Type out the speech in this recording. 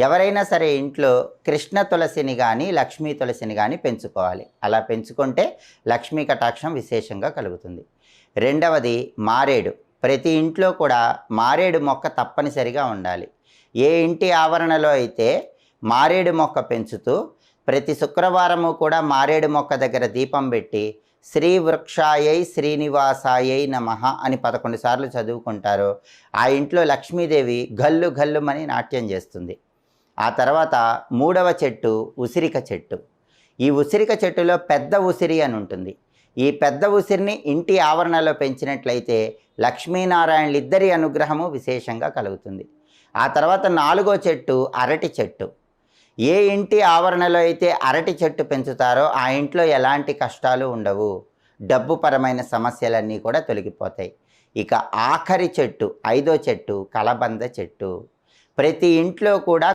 ఎవరైనా సరే ఇంట్లో కృష్ణ తులసిని కానీ లక్ష్మీ తులసిని కానీ పెంచుకోవాలి. అలా పెంచుకుంటే లక్ష్మీ కటాక్షం విశేషంగా కలుగుతుంది. రెండవది మారేడు. ప్రతి ఇంట్లో కూడా మారేడు మొక్క తప్పనిసరిగా ఉండాలి. ఏ ఇంటి ఆవరణలో అయితే మారేడు మొక్క పెంచుతూ ప్రతి శుక్రవారము కూడా మారేడు మొక్క దగ్గర దీపం పెట్టి శ్రీ వృక్షాయై శ్రీనివాసాయై నమః అని 11 సార్లు చదువుకుంటారో ఆ ఇంట్లో లక్ష్మీదేవి గల్లు గల్లుమని నాట్యం చేస్తుంది. ఆ తర్వాత మూడవ చెట్టు ఉసిరిక చెట్టు. ఈ ఉసిరిక చెట్టులో పెద్ద ఉసిరి అని ఉంటుంది. ఈ పెద్ద ఉసిరిని ఇంటి ఆవరణలో పెంచినట్లయితే లక్ష్మీనారాయణులు ఇద్దరి అనుగ్రహము విశేషంగా కలుగుతుంది. ఆ తర్వాత నాలుగో చెట్టు అరటి చెట్టు. ఏ ఇంటి ఆవరణలో అయితే అరటి చెట్టు పెంచుతారో ఆ ఇంట్లో ఎలాంటి కష్టాలు ఉండవు, డబ్బు పరమైన సమస్యలన్నీ కూడా తొలగిపోతాయి. ఇక ఆఖరి చెట్టు ఐదో చెట్టు కలబంద చెట్టు. ప్రతి ఇంట్లో కూడా